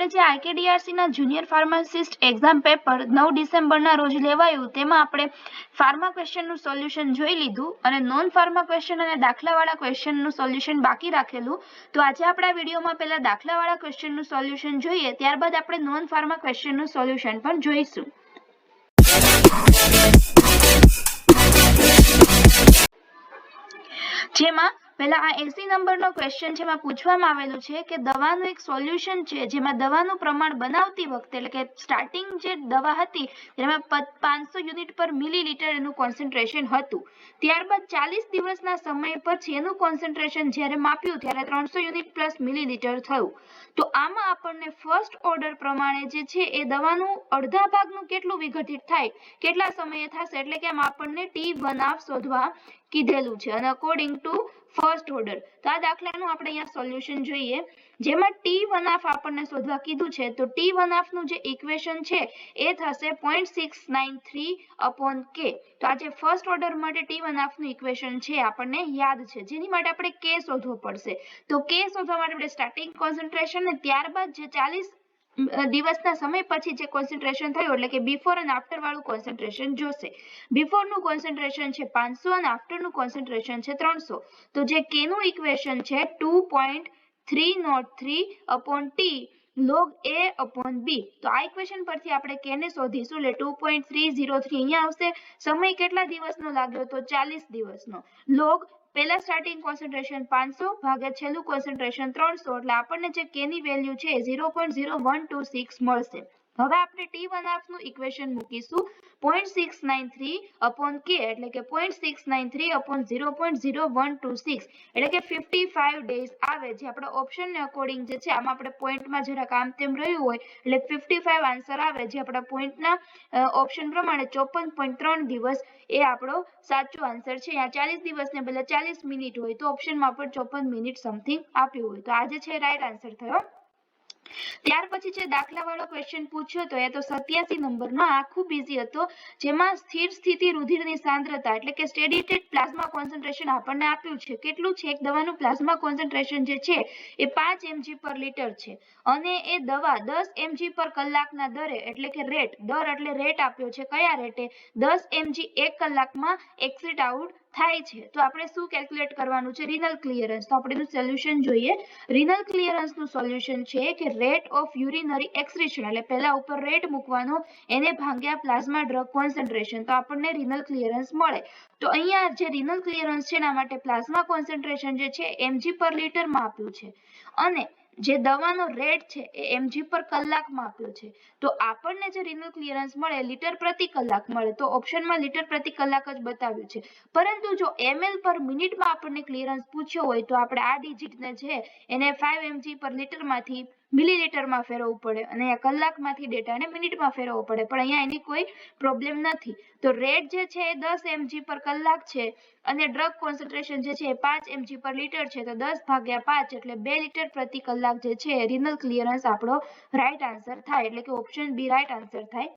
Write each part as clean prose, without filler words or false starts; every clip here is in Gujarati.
આપણે જે IKDRC ના જુનિયર ફાર્માસિસ્ટ એક્ઝામ પેપર 9 ડિસેમ્બરના રોજ લેવાયું તેમાં આપણે ફાર્મા ક્વેશ્ચનનું સોલ્યુશન જોઈ લીધું અને નોન ફાર્મા ક્વેશ્ચન અને દાખલાવાળા ક્વેશ્ચનનું સોલ્યુશન બાકી રાખેલું. તો આજે આપણે આ વિડીયોમાં પહેલા દાખલાવાળા ક્વેશ્ચનનું સોલ્યુશન જોઈએ, ત્યારબાદ આપણે નોન ફાર્મા ક્વેશ્ચનનું સોલ્યુશન પણ જોઈશું. જેમાં પહેલા આ 80 નંબરનો ક્વેશ્ચન છે, એમાં પૂછવામાં આવેલું છે કે દવાનું એક સોલ્યુશન છે જેમાં દવાનું પ્રમાણ બનાવતી વખતે એટલે કે સ્ટાર્ટિંગ જે દવા હતી તેમાં 500 યુનિટ પર મિલીલીટર એનું કોન્સન્ટ્રેશન હતું. ત્યારબાદ 40 દિવસના સમય પછી એનું કોન્સન્ટ્રેશન જ્યારે માપ્યું ત્યારે 300 યુનિટ પ્લસ મિલીલીટર થયું. તો આમાં આપણને ફર્સ્ટ ઓર્ડર પ્રમાણે જે છે એ દવાનું અડધા ભાગનું કેટલું વિઘટિત થાય, કેટલા સમયે થશે, એટલે કે આમાં આપણને T1 શોધવા કીધેલું છે અને અકોર્ડિંગ ટુ ફર્સ્ટ ઓર્ડર. તો આ દાખલાનું આપણે અહીંયા સોલ્યુશન જોઈએ, જેમાં T1 આપણને શોધવા કીધું છે. તો T1 નું જે ઇક્વેશન છે એ થશે 0.693 upon K. તો આ જે ફર્સ્ટ ઓર્ડર માટે T1 નું ઇક્વેશન છે આપણને યાદ છે, જેની માટે આપણે K શોધવો પડશે. તો K શોધવા માટે આપણે સ્ટાર્ટિંગ કોન્સન્ટ્રેશન ને ત્યારબાદ જે 40 દિવસના સમય પછી જે કોન્સન્ટ્રેશન થયું એટલે કે બિફોર અને આફ્ટર વાળું કોન્સન્ટ્રેશન જોશે. બિફોર નું કોન્સન્ટ્રેશન છે 500 અને આફ્ટર નું કોન્સન્ટ્રેશન છે 300. તો જે K નું ઇક્વેશન છે 2.303 upon T log A upon B. તો આ ઇક્વેશન પરથી આપણે K ને શોધીશું એટલે 2.303 અહીંયા આવશે. સમય કેટલા દિવસનો લાગ્યો તો 40 દિવસનો. લોગ પહેલા સ્ટાર્ટિંગ કોન્સન્ટ્રેશન 500 ભાગ્યા છેલ્લું કોન્સન્ટ્રેશન 300 એટલે આપણને જે K ની વેલ્યુ છે 0.0126 મળશે. હવે આપણે T1 નું ઇક્વેશન મૂકીશું 0.693 upon K એટલે કે 0.693 upon 0.0126 એટલે કે 55 ડેઝ આવે, જે આપણા ઓપ્શનને અકોર્ડિંગ જે છે આમાં આપણે પોઈન્ટમાં જરા કામ તેમ રહ્યું હોય એટલે 55 આન્સર આવે, જે આપણા પોઈન્ટના ઓપ્શન પ્રમાણે 54.3 દિવસ એ આપણો સાચો આન્સર છે. અહીંયા 40 દિવસને બદલે 40 મિનિટ હોય તો ઓપ્શનમાં પણ 54 મિનિટ સમથિંગ આપ્યું હોય, તો આજે છે રાઈટ આન્સર થયો. ત્યાર પછી જે દાખલાવાળો ક્વેશ્ચન પૂછ્યો હતો એ તો 87 નંબરનો, આ ખૂબ ઇઝી હતો, જેમાં સ્થિર સ્થિતિ રુધિરની સાંદ્રતા એટલે કે સ્ટેડી સ્ટેટ પ્લાઝમા કોન્સન્ટ્રેશન આપણને આપ્યું છે. કેટલું છે? એક દવાનું પ્લાઝમા કોન્સન્ટ્રેશન જે છે એ 5 mg પર લિટર છે અને એ દવા 10 mg પર કલાકના દરે એટલે કે રેટ, દર એટલે રેટ આપ્યો છે, કયા રેટે? 10 mg એક કલાકમાં એક્સિટ આઉટ થાય છે. તો આપણે શું કેલ્ક્યુલેટ કરવાનું છે? Renal clearance. તો આપણે એનું સોલ્યુશન જોઈએ. રિનલ ક્લિયરન્સ નું સોલ્યુશન છે કે રેટ ઓફ યુરિનરી એક્સક્રીશન એટલે પહેલા ઉપર રેટ મૂકવાનો, એને ભાગ્યા પ્લાઝમા ડ્રગ કોન્સન્ટ્રેશન, તો આપણને રિનલ ક્લિયરન્સ મળે. તો અહીંયા જે રિનલ ક્લિયરન્સ છે એના માટે પ્લાઝમા કોન્સન્ટ્રેશન જે છે mg પર લિટરમાં આપ્યું છે અને જે દવાનો રેટ છે એ mg પર કલાકમાં આપ્યો છે. તો આપણને જે રિનલ ક્લિયરન્સ મળે લિટર પ્રતિ કલાક મળે, તો ઓપ્શનમાં લિટર પ્રતિ કલાક જ બતાવ્યું છે. પરંતુ જો ml પર મિનિટમાં આપણને ક્લિયરન્સ પૂછ્યો હોય તો આપણે આ ડિજિટને છે એને 5 mg પર લિટરમાંથી મિલીલીટરમાં ફેરવવું પડે અને અહીંયા કલાકમાંથી ડેટાને મિનિટમાં ફેરવવો પડે, પણ અહીંયા એની કોઈ પ્રોબ્લેમ નથી. તો રેટ જે છે એ 10 mg પર કલાક છે અને ડ્રગ કોન્સન્ટ્રેશન જે છે એ 5 mg પર લિટર છે, તો 10 ભાગ્યા 5 એટલે 2 લિટર પ્રતિ કલાક જે છે રિનલ ક્લિયરન્સ આપણો રાઈટ આન્સર થાય, એટલે કે ઓપ્શન બી રાઈટ આન્સર થાય.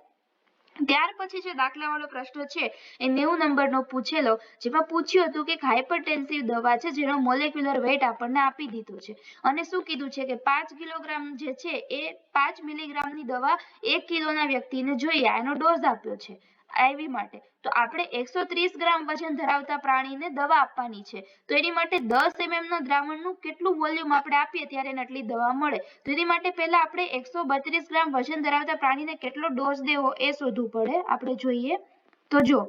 ત્યાર પછી જે દાખલાવાળો પ્રશ્ન છે એ 90 નંબરનો પૂછેલો, જેમાં પૂછ્યું હતું કે હાઇપરટેન્સિવ દવા છે જેનો મોલેક્યુલર વેઇટ આપણને આપી દીધો છે અને શું કીધું છે કે 5 કિલોગ્રામ જે છે એ 5 મિલીગ્રામની દવા 1 કિલોના વ્યક્તિને જોઈએ, એનો ડોઝ આપ્યો છે IV માટે. તો આપણે 130 ગ્રામ વજન ધરાવતા પ્રાણીને દવા આપવાની છે, તો એની માટે 10 mm નો દ્રાવણનું કેટલું વોલ્યુમ આપણે આપીએ ત્યારે એને આટલી દવા મળે. તો એની માટે પહેલા આપણે 132 ગ્રામ વજન ધરાવતા પ્રાણીને કેટલો ડોઝ દેવો એ શોધવું પડે. આપણે જોઈએ તો જો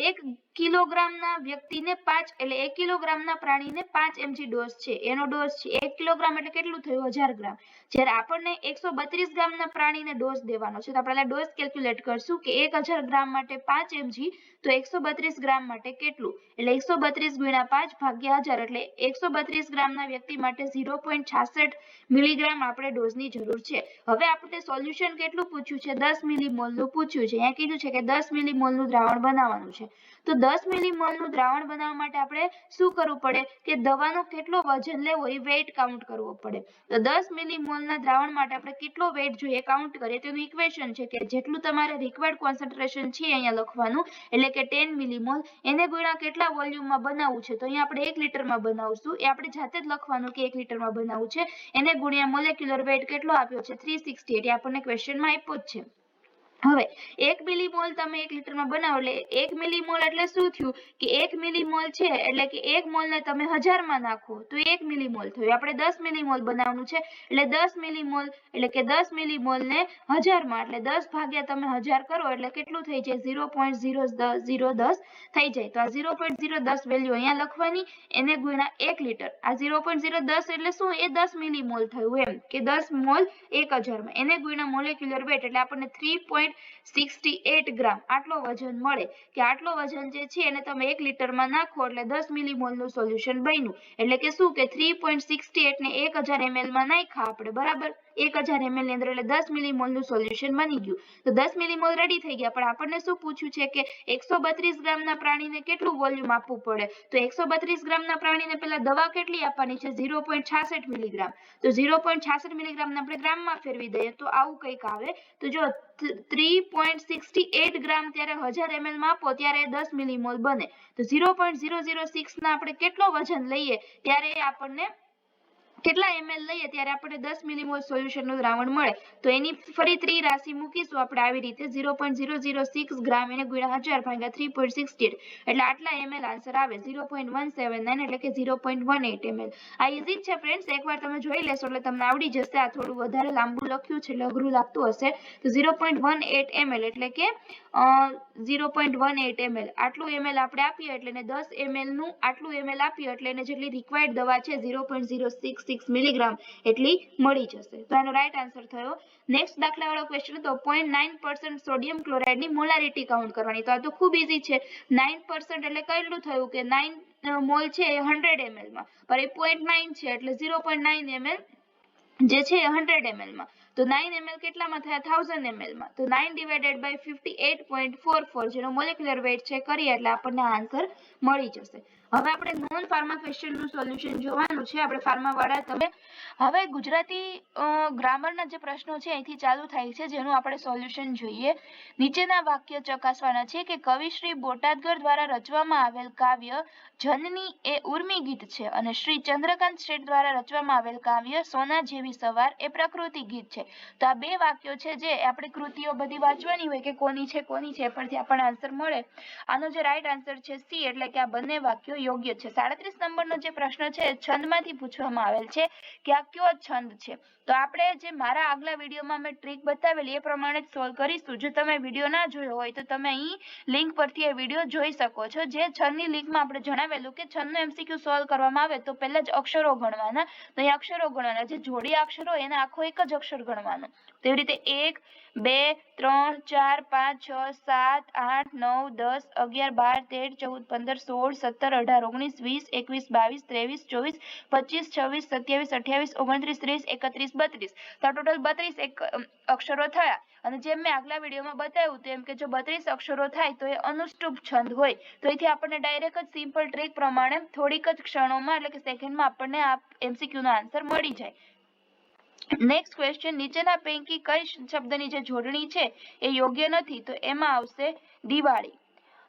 1 કિલોગ્રામના વ્યક્તિને 5 એટલે 1 કિલોગ્રામના પ્રાણીને 5 mg ડોઝ છે, એનો ડોઝ છે 1 કિલોગ્રામ એટલે કેટલું થયું? 1000 ગ્રામ. જ્યારે આપણને 132 ગ્રામના પ્રાણીને ડોઝ દેવાનો છે, તો આપણે ડોઝ કેલ્ક્યુલેટ કરશું કે 1000 ગ્રામ માટે 5 mg તો 132 ગ્રામ માટે કેટલું, એટલે 132 ગુણ્યા 5 ભાગ્યા 1000 એટલે 132 ગ્રામના વ્યક્તિ માટે 0.66 મિલીગ્રામ આપણે ડોઝની જરૂર છે. હવે આપણે સોલ્યુશન કેટલું પૂછ્યું છે? 10 મિલીમોલનું પૂછ્યું છે. અહીંયા કીધું છે કે 10 મિલીમોલનું દ્રાવણ બનાવવાનું છે, તો 10 મિલીમોલનું દ્રાવણ બનાવવા માટે આપણે શું કરવું પડે કે દવાનો કેટલો વજન લેવો એ વેઇટ કાઉન્ટ કરવો પડે. તો 10 મિલીમોલના દ્રાવણ માટે આપણે કેટલો વેઇટ જોઈએ કાઉન્ટ કરીએ તો એનું ઇક્વેશન છે કે જેટલું તમારે રિક્વાયર્ડ કોન્સન્ટ્રેશન છે અહીંયા લખવાનું એટલે કે 10 મિલીમોલ એને ગુણ્યા કેટલા વોલ્યુમમાં બનાવવું છે તો અહીંયા આપણે 1 લિટરમાં બનાવશું એ આપણે જાતે જ લખવાનું કે 1 લિટરમાં બનાવવું છે એને ગુણ્યા મોલેક્યુલર વેઇટ કેટલો આપ્યો છે 368 એ આપણને ક્વેશ્ચનમાં આપ્યો જ છે. હવે 1 મિલીમોલ તમે 1 લિટરમાં બનાવો એટલે 1 મિલીમોલ એટલે શું થયું કે 1 મિલીમોલ છે એટલે કે 1 મોલને તમે 1000 માં નાખો તો 1 મિલીમોલ થયું. આપણે 10 મિલીમોલ બનાવવાનું છે એટલે 10 મિલીમોલ એટલે કે 10 મિલીમોલને 1000 માં એટલે 10 ભાગ્યા તમે 1000 કરો એટલે કેટલું થઈ જાય 0.010 થઈ જાય. તો આ 0.010 વેલ્યુ અહીંયા લખવાની એને ગુણ્યા 1 લિટર આ 0.010 એટલે શું એ 10 મિલીમોલ થયું એમ કે 10 મોલ 1000 માં એને ગુણ્યા મોલેક્યુલર વેટ એટલે આપણને 3.68 ગ્રામ આટલો વજન મળે કે આટલો વજન જે છે એને તમે 1 લિટરમાં નાખો એટલે 10 મિલીમોલનું સોલ્યુશન બન્યું એટલે કે શું કે 3.68 ને 1000 ml માં નાખ્યા આપણે બરાબર 1000 ml ની અંદર એટલે 10 મિલીમોલનું સોલ્યુશન બની ગયું. તો 10 મિલીમોલ રેડી થઈ ગયા પણ આપણને શું પૂછ્યું છે કે 132 ગ્રામના પ્રાણીને કેટલું વોલ્યુમ આપવું પડે તો 132 ગ્રામના પ્રાણીને પહેલા દવા કેટલી આપવાની છે 0.66 મિલીગ્રામ તો 0.66 મિલીગ્રામને આપણે ગ્રામમાં ફેરવી દઈએ તો આવું કંઈક આવે તો જો 3.68 ગ્રામ ત્યારે 1000 ml માં આપો ત્યારે 10 મિલીમોલ બને તો 0.006 ના આપણે કેટલો વજન લઈએ ત્યારે આપણને કેટલા ml લઈએ ત્યારે આપણે 10 મિલીમોલ સોલ્યુશનનું દ્રાવણ મળે તો એની ફરી ત્રિરાશિ મૂકીશું આપણે આવી રીતે 0.006 ગ્રામ એને ગુણ્યા 1000 ભાગ્યા 3.68 એટલે આટલા ml આન્સર આવે 0.179 એટલે કે 0.18 ml. આ ઈઝી છે ફ્રેન્ડ્સ એકવાર તમે જોઈ લેશો એટલે તમને આવડી જશે. આ થોડું વધારે લાંબુ લખ્યું છે એટલે અઘરું લાગતું હશે તો 0.18 ml એટલે કે 0.18 ml આટલું ml આપણે આપીએ એટલે એને 10 ml નું આટલું ml આપીએ એટલે એને જેટલી રિક્વાયર્ડ દવા છે 0.066 મિલીગ્રામ એટલી મળી જશે. તો આનો રાઈટ આન્સર થયો. નેક્સ્ટ દાખલા વાળો ક્વેશ્ચન તો 0.9% સોડિયમ ક્લોરાઇડ ની મોલારિટી કાઉન્ટ કરવાની તો આ તો ખૂબ ઈઝી છે 9% એટલે કેટલું થયું કે 9 મોલ છે એ 100 ml માં પર એ 0.9 છે એટલે 0.9 ml જે છે 100 ml માં તો 9 ml કેટલામાં થયા 1000 ml માં તો 9 ડિવાઇડેડ બાય 58.44 જેનો મોલેક્યુલર વેઇટ છે કરીએ એટલે આપણને આન્સર મળી જશે. હવે આપણે નોન ફાર્મા ક્વેશ્ચનનું સોલ્યુશન જોવાનું છે આપણે ફાર્મા વાળા તમે હવે ગુજરાતી ગ્રામરના જે પ્રશ્નો છે અહીંથી ચાલુ થાય છે જેનું આપણે સોલ્યુશન જોઈએ. નીચેના વાક્ય ચકાસવાના છે કે કવિશ્રી બોટાદકર દ્વારા રચવામાં આવેલ કાવ્ય જનની એ ઉર્મી ગીત છે અને શ્રી ચંદ્રકાંત શેઠ દ્વારા રચવામાં આવેલ કાવ્ય સોના જેવી સવાર એ પ્રકૃતિ ગીત છે. તો આ બે વાક્યો છે જે આપણે કૃતિઓ બધી વાંચવાની હોય કે કોની છે પરથી આપણને આન્સર મળે. આનો જે રાઈટ આન્સર છે સી એટલે કે આ બંને વાક્યો યોગ્ય છે. 37 નંબરનો જે પ્રશ્ન છે છંદમાંથી પૂછવામાં આવેલ છે કે આ કયો છંદ છે તો આપણે જે મારા આગલા વિડીયોમાં મેં ટ્રીક બતાવેલી એ પ્રમાણે જ સોલ્વ કરીશું. જો તમે વિડીયો ના જોયો હોય તો તમે અહીં લિંક પરથી એ વિડીયો જોઈ શકો છો. જે છંદની લિંકમાં આપણે જણાવેલું કે છંદનો MCQ સોલ્વ કરવામાં આવે તો પહેલા જ અક્ષરો ગણવાના તો અહીં અક્ષરો ગણવાના જે જોડી અક્ષરો એને આખો એક જ અક્ષર ગણવાનો. તેવી રીતે 1 2 3 4 5 6 7 8 9 10 11 12 13 14 15 16 17 18 19 20 21 22 23 24 25 26 27 28 29 30 31 32 તો ટોટલ 32 અક્ષરો થયા અને જેમ મેં આગલા વિડીયોમાં બતાવ્યું તેમ કે જો 32 અક્ષરો થાય તો એ અનુષ્ટુપ છંદ હોય તો અહીંથી આપણને ડાયરેક્ટ જ સિમ્પલ ટ્રીક પ્રમાણે થોડીક જ ક્ષણોમાં એટલે કે સેકન્ડમાં આપણને આ MCQ નો આન્સર મળી જાય. નેક્સ્ટ ક્વેશ્ચન નીચેના પૈકી કઈ શબ્દની જે જોડણી છે એ યોગ્ય નથી તો એમાં આવશે દિવાળી.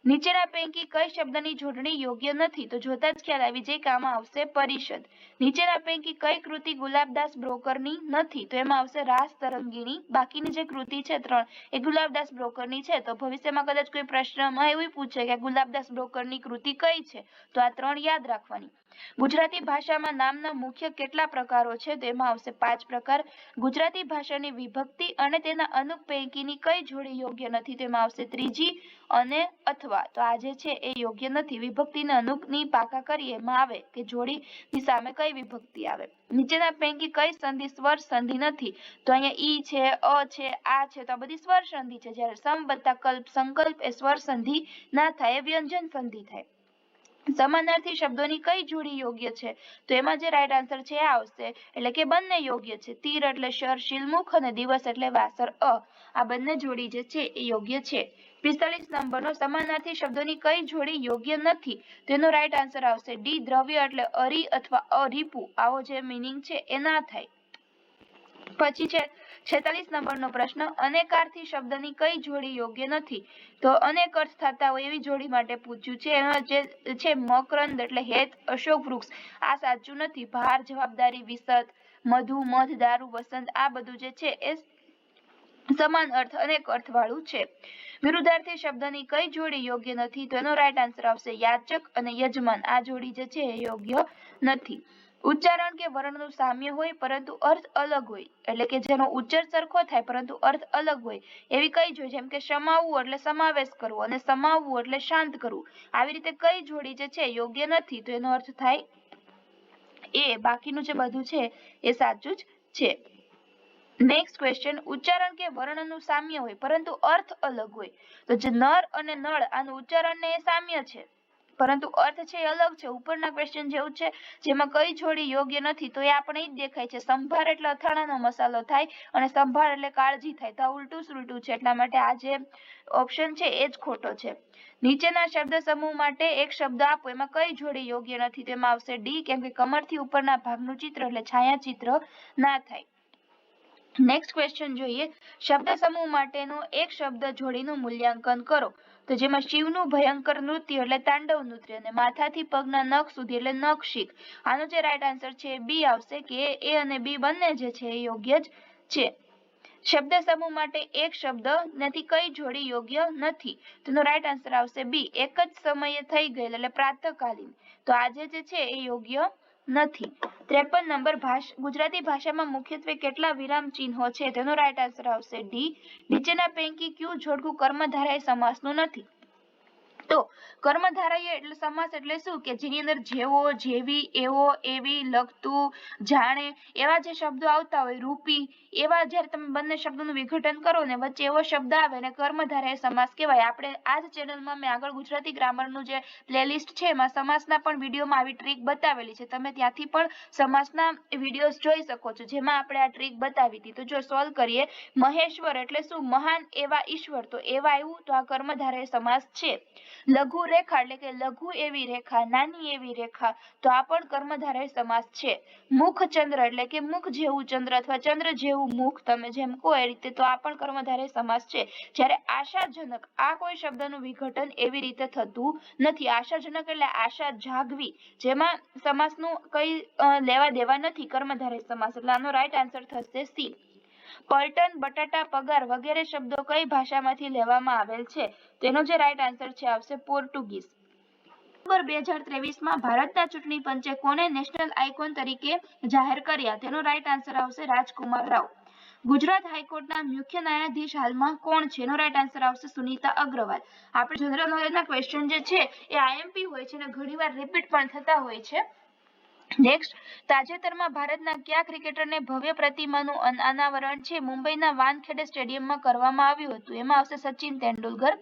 નીચેના પૈકી કઈ શબ્દની જોડણી યોગ્ય નથી તો જોતા જ ખ્યાલ આવી જાય કે આમાં આવશે પરિષદ. નીચેના પૈકી કઈ કૃતિ ગુલાબદાસ બ્રોકરની નથી તો એમાં આવશે રાસ તરંગીણી. બાકીની જે કૃતિ છે 3 એ ગુલાબદાસ બ્રોકરની છે તો ભવિષ્યમાં કદાચ કોઈ પ્રશ્નમાં એવું પૂછે કે ગુલાબદાસ બ્રોકરની કૃતિ કઈ છે તો આ 3 યાદ રાખવાની. ગુજરાતી ભાષામાં નામના મુખ્ય કેટલા પ્રકારો છે તો એમાં આવશે 5 પ્રકાર. ગુજરાતી ભાષાની વિભક્તિ અને તેના અનુક પૈકીની કઈ જોડી યોગ્ય નથી તો એમાં આવશે ત્રીજી અને અથવા તો આ જે છે એ યોગ્ય નથી. વિભક્તિને અનુકની પાકા કરીએ એમાં આવે કે જોડીની સામે કઈ વિભક્તિ આવે. નીચેના પૈકી કઈ સંધિ સ્વર સંધિ નથી તો અહીંયા ઈ છે અ છે આ છે તો આ બધી સ્વર સંધિ છે. જ્યારે સમ વત્તા કલ્પ સંકલ્પ એ સ્વર સંધિ ના થાય એ વ્યંજન સંધિ થાય. સમાનાર્થી શબ્દોની કઈ જોડી યોગ્ય છે? તો એમાં જે રાઈટ આન્સર છે એ આવશે એટલે કે બંને યોગ્ય છે. તીર એટલે શર શીલમુખ અને દિવસ એટલે વાસર આ બંને જોડી જે છે એ યોગ્ય છે. 45 નંબરનો સમાનાર્થી શબ્દોની કઈ જોડી યોગ્ય નથી? તેનો રાઈટ આન્સર આવશે ડી. દ્રવ્ય એટલે અરી અથવા અરીપુ આવો જે મીનિંગ છે એ ના થાય. પછી છે 46 નંબરનો પ્રશ્ન અનેકાર્થી શબ્દની કઈ જોડી યોગ્ય નથી? તો અનેક અર્થ થતા હોય એવી જોડી માટે પૂછ્યું છે. એનો જે છે મકરંદ એટલે હેત અશોક વૃક્ષ આ સાચું નથી. ભાર જવાબદારી વિસત મધુ મધ દારૂ વસંત આ બધું જે છે એ સમાન અર્થ અનેક અર્થ વાળું છે. વિરુદ્ધાર્થી શબ્દની કઈ જોડી યોગ્ય નથી? તો એનો રાઈટ આન્સર આવશે યાચક અને યજમાન આ જોડી જે છે એ યોગ્ય નથી. ઉચ્ચારણ કે વર્ણનું સામ્ય હોય પરંતુ અર્થ અલગ હોય એટલે કે જેનો ઉચ્ચાર સરખો થાય પરંતુ અર્થ અલગ હોય એવી કઈ જોડી? જેમ કે સમાવવું એટલે સમાવેશ કરવો અને સમાવવું એટલે શાંત કરવું આવી રીતે કઈ જોડી જે છે યોગ્ય નથી? તો એનો અર્થ થાય એ. બાકીનું જે બધું છે એ સાચું જ છે. નેક્સ્ટ ક્વેશ્ચન ઉચ્ચારણ કે વર્ણનું સામ્ય હોય પરંતુ અર્થ અલગ હોય તો જે નર અને નળ આનું ઉચ્ચારણ ને એ સામ્ય છે પરંતુ અર્થ છે એ અલગ છે. ઉપરના ક્વેશ્ચન જેવું છે જેમાં કઈ જોડી યોગ્ય નથી? તો એ આપણે જ દેખાય છે. સંભાર એટલે અથાણાનો મસાલો થાય અને સંભાળ એટલે કાળજી થાય તો આ ઉલટું સુલટું છે એટલા માટે આ જે ઓપ્શન છે એ જ ખોટો છે. નીચેના શબ્દ સમૂહ માટે એક શબ્દ આપો એમાં કઈ જોડી યોગ્ય નથી? તેમાં આવશે ડી કેમ કે કમરથી ઉપરના ભાગનું ચિત્ર એટલે છાયાચિત્ર ના થાય. નેક્સ્ટ ક્વેશ્ચન જોઈએ શબ્દ સમૂહ માટેનો એક શબ્દ જોડીનું મૂલ્યાંકન કરો. તો જેમાં શિવનું ભયંકર નૃત્ય એટલે તાંડવ નૃત્ય અને માથાથી પગના નખ સુધી એટલે નખશીક આનો જે રાઈટ આન્સર છે બી આવશે કે એ અને બી બંને જે છે એ યોગ્ય જ છે. શબ્દ સમૂહ માટે એક શબ્દ નથી કઈ જોડી યોગ્ય નથી? તેનો રાઈટ આન્સર આવશે બી એક જ સમયે થઈ ગયેલ એટલે પ્રાતઃકાલીન તો આજે જે છે એ યોગ્ય નથી. 53 નંબર ગુજરાતી ભાષામાં મુખ્યત્વે કેટલા વિરામ ચિહ્નો છે? તેનો રાઈટ આન્સર આવશે ડી. નીચેના પૈકી કયું જોડકું કર્મધારય સમાસનું નથી? તો કર્મધારય એટલે સમાસ એટલે શું કે જેની અંદર જેવો જેવી એવો એવી લગતું જાણે એવા જે શબ્દો આવતા હોય રૂપી એવા જ્યારે તમે બંને શબ્દોનું વિઘટન કરો ને વચ્ચે એવો શબ્દ આવે ને કર્મધારય સમાસ કહેવાય. આપણે આ જ ચેનલમાં મેં આગળ ગુજરાતી ગ્રામરનું જે પ્લેલિસ્ટ છે એમાં સમાસના પણ વિડીયોમાં આવી ટ્રીક બતાવેલી છે. તમે ત્યાંથી પણ સમાસના વિડીયોઝ જોઈ શકો છો જેમાં આપણે આ ટ્રીક બતાવી હતી. તો જો સોલ્વ કરીએ મહેશ્વર એટલે શું? મહાન એવા ઈશ્વર તો એવા આવ્યું તો આ કર્મધારય સમાસ છે. લઘુ રેખા એટલે કે લઘુ એવી રેખા નાની એવી રેખા તો આ પણ કર્મધારય સમાસ છે. મુખ ચંદ્ર એટલે કે મુખ જેવું ચંદ્ર અથવા ચંદ્ર જેવું મુખ તમે જેમ કહો એ રીતે તો આ પણ કર્મધારય સમાસ છે. જ્યારે આશાજનક આ કોઈ શબ્દનું વિઘટન એવી રીતે થતું નથી. આશાજનક એટલે આશા જાગવી જેમાં સમાસનું કઈ લેવા દેવા નથી કર્મધારય સમાસ એટલે આનો રાઈટ આન્સર થશે સી. પલટન બટાટા પગાર વગેરે શબ્દો કઈ ભાષામાંથી લેવામાં આવેલ છે? તેનો જે રાઈટ આન્સર છે આવશે પોર્ટુગીઝ. ઓક્ટોબર 2023માં ભારતના ચૂંટણી પંચે કોને નેશનલ આઇકોન તરીકે જાહેર કર્યા? તેનો રાઈટ આન્સર આવશે રાજકુમાર રાવ. ગુજરાત હાઈકોર્ટના મુખ્ય ન્યાયાધીશ હાલમાં કોણ છે? એનો રાઈટ આન્સર આવશે સુનીતા અગ્રવાલ. આપણે જનરલ નોલેજના ક્વેશ્ચન જે છે એ આઈએમપી હોય છે અને ઘણીવાર રિપીટ પણ થતા હોય છે. નેક્સ્ટ તાજેતરમાં ભારતના કયા ક્રિકેટરને ભવ્ય પ્રતિમાનું અનાવરણ છે મુંબઈના વાનખેડે સ્ટેડિયમમાં કરવામાં આવ્યું હતું? એમાં આવશે સચિન તેંડુલકર.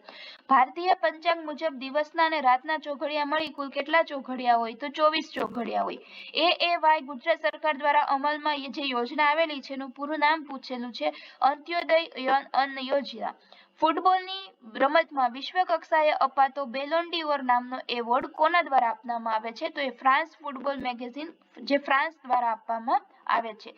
ભારતીય પંચાંગ મુજબ દિવસના અને રાતના ચોઘડિયા મળી કુલ કેટલા ચોઘડિયા હોય? તો 24 ચોઘડિયા હોય. AAY ગુજરાત સરકાર દ્વારા અમલમાં જે યોજના આવેલી છે એનું પૂરું નામ પૂછેલું છે અંત્યોદય અન્ન યોજના. ફૂટબોલની રમતમાં વિશ્વ કક્ષાએ અપાતો બેલોન ડીઓર નામનો એવોર્ડ કોના દ્વારા આપવામાં આવે છે? તો એ ફ્રાન્સ ફૂટબોલ મેગેઝિન જે ફ્રાન્સ દ્વારા આપવામાં આવે છે.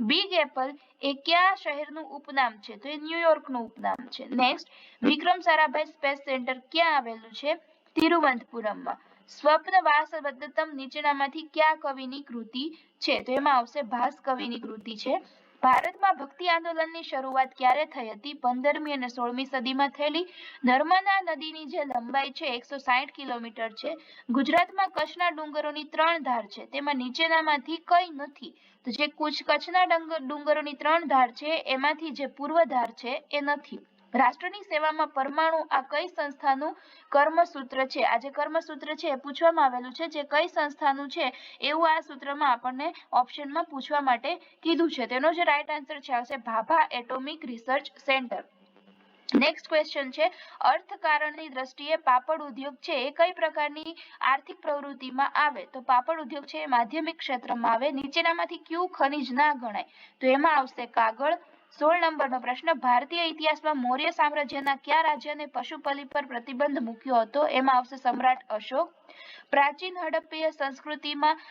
બિગ એપલ એ કયા શહેરનું ઉપનામ છે? તો એ ન્યુયોર્કનું ઉપનામ છે. Next Vikram Sarabhai space centre ક્યાં આવેલું છે? તિરુવનંતપુરમમાં. સ્વપ્ન વાસવદત્તમ નીચેનામાંથી કયા કવિની કૃતિ છે? તો એમાં આવશે ભાસ કવિની કૃતિ છે. ભારતમાં ભક્તિ આંદોલનની શરૂઆત ક્યારે થઈ હતી? 15મી અને 16મી સદીમાં થયેલી. નર્મદા નદીની જે લંબાઈ છે 160 કિલોમીટર છે. ગુજરાતમાં કચ્છના ડુંગરોની 3 ધાર છે તેમાં નીચેનામાંથી કઈ નથી? તો જે કચ્છના ડુંગરોની 3 ધાર છે એમાંથી જે પૂર્વ ધાર છે એ નથી. રાષ્ટ્રની સેવામાં પરમાણુ આ કઈ સંસ્થાનું કર્મસૂત્ર છે? આ જે કર્મસૂત્ર છે એ પૂછવામાં આવેલું છે જે કઈ સંસ્થાનું છે એવું આ સૂત્રમાં આપણને ઓપ્શનમાં પૂછવા માટે કીધું છે. તેનો જે રાઈટ આન્સર છે આવશે Bhabha atomic research centre. Next question છે અર્થકારણની દ્રષ્ટિએ પાપડ ઉદ્યોગ છે એ કઈ પ્રકારની આર્થિક પ્રવૃત્તિમાં આવે? તો પાપડ ઉદ્યોગ છે એ માધ્યમિક ક્ષેત્રમાં આવે. નીચેનામાંથી કયું ખનિજ ના ગણાય? તો એમાં આવશે કાગળ. 16 નંબરનો પ્રશ્ન ભારતીય ઇતિહાસમાં મૌર્ય સામ્રાજ્યના કયા રાજ્યને પશુપાલન પર પ્રતિબંધ મૂક્યો હતો? એમાં આવશે સમ્રાટ અશોક. પ્રાચીન હડપ્પીય સંસ્કૃતિમાં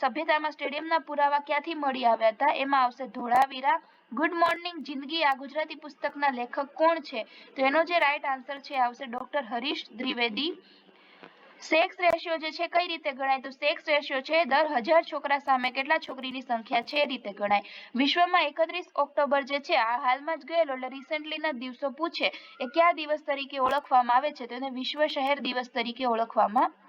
સભ્યતામાં સ્ટેડિયમના પુરાવા ક્યાંથી મળી આવ્યા હતા? એમાં આવશે ધોળાવીરા. ગુડ મોર્નિંગ જિંદગી આ ગુજરાતી પુસ્તકના લેખક કોણ છે? તો એનો જે રાઈટ આન્સર છે આવશે doctor Harish Dwivedi. Sex ratio જે છે કઈ રીતે ગણાય? તો સેક્સ રેશિયો છે દર 1000 છોકરા સામે કેટલા છોકરીની સંખ્યા છે એ રીતે ગણાય. વિશ્વમાં 31 ઓક્ટોબર જે છે આ હાલમાં જ ગયેલો એટલે રિસેન્ટલીના દિવસો પૂછે એ કયા દિવસ તરીકે ઓળખવામાં આવે છે? તો એને વિશ્વ શહેર દિવસ તરીકે ઓળખવામાં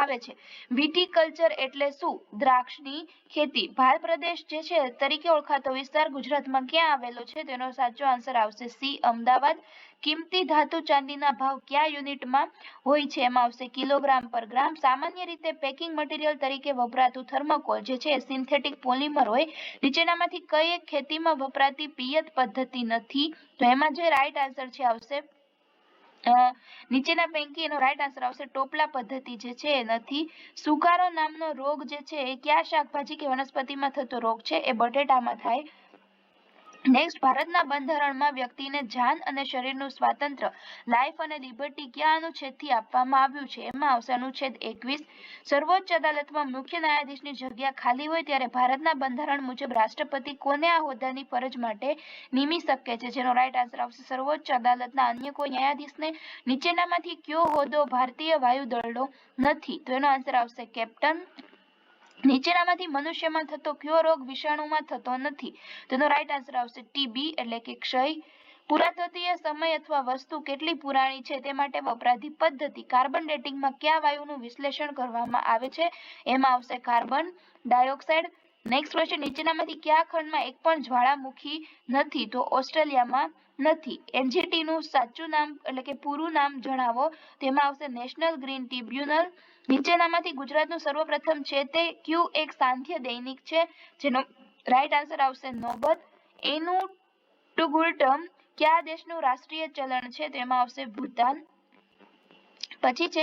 આવે છે. વિટીકલ્ચર એટલે શું? દ્રાક્ષની ખેતી. ભાલ પ્રદેશ જે છે તરીકે ઓળખાતો વિસ્તાર ગુજરાતમાં ક્યાં આવેલો છે? તેનો સાચો આન્સર આવશે સી અમદાવાદ. કિંમતી ધાતુ ચાંદીના ભાવ કયા યુનિટમાં હોય છે? એમાં આવશે કિલોગ્રામ પર ગ્રામ. સામાન્ય રીતે પેકિંગ મટીરિયલ તરીકે વપરાતું થર્મોકોલ જે છે સિન્થેટિક પોલિમર હોય. નીચેનામાંથી કઈ એક ખેતીમાં વપરાતી પિયત પદ્ધતિ નથી? તો એમાં જે રાઈટ આન્સર છે આવશે નીચેના પૈકી એનો રાઈટ આન્સર આવશે ટોપલા પદ્ધતિ જે છે એ નથી. સુકારો નામનો રોગ જે છે એ કયા શાકભાજી કે વનસ્પતિમાં થતો રોગ છે? એ બટેટામાં થાય. નેક્સ્ટ ભારતના બંધારણમાં વ્યક્તિને જાન અને શરીરનું સ્વાતંત્ર્ય લાઈફ અને લિબર્ટી કયા અનુચ્છેદથી આપવામાં આવ્યું છે? એમાં આવશે અનુચ્છેદ 21. સર્વોચ્ચ અદાલતમાં મુખ્ય ન્યાયાધીશની જગ્યા ખાલી હોય ત્યારે ભારતના બંધારણ મુજબ રાષ્ટ્રપતિ કોને આ હોદ્દાની ફરજ માટે નિમી શકે છે? જેનો રાઈટ આન્સર આવશે સર્વોચ્ચ અદાલતના અન્ય કોઈ ન્યાયાધીશને. નીચેનામાંથી કયો હોદ્દો ભારતીય વાયુદળનો નથી? તો એનો આન્સર આવશે કેપ્ટન. નીચેનામાંથી મનુષ્યમાં થતો કયો રોગ વિષાણુમાં થતો નથી? તેનો રાઈટ આન્સર આવશે ટીબી એટલે કે ક્ષય. પુરાતત્વીય સમય અથવા વસ્તુ કેટલી પુરાણી છે તે માટે વપરાતી પદ્ધતિ. કાર્બન ડેટિંગમાં કયા વાયુનું વિશ્લેષણ કરવામાં આવે છે? એમાં આવશે કાર્બન ડાયોક્સાઇડ. નેક્સ્ટ ક્વેશ્ચન નીચેનામાંથી કયા ખંડમાં એક પણ જ્વાળામુખી નથી? તો ઓસ્ટ્રેલિયામાં નથી. એનજીટી નું સાચું નામ એટલે કે પૂરું નામ જણાવો. તેમાં આવશે નેશનલ ગ્રીન ટ્રિબ્યુનલ. નીચેનામાંથી ગુજરાતનું સર્વપ્રથમ છે તે કયું એક સાંધ્ય દૈનિક છે? જેનો રાઈટ આન્સર આવશે નોબત. એનું ટુગુલ્ટમ કયા દેશનું રાષ્ટ્રીય ચલણ છે? તેમાં આવશે ભૂતાન. પછી છે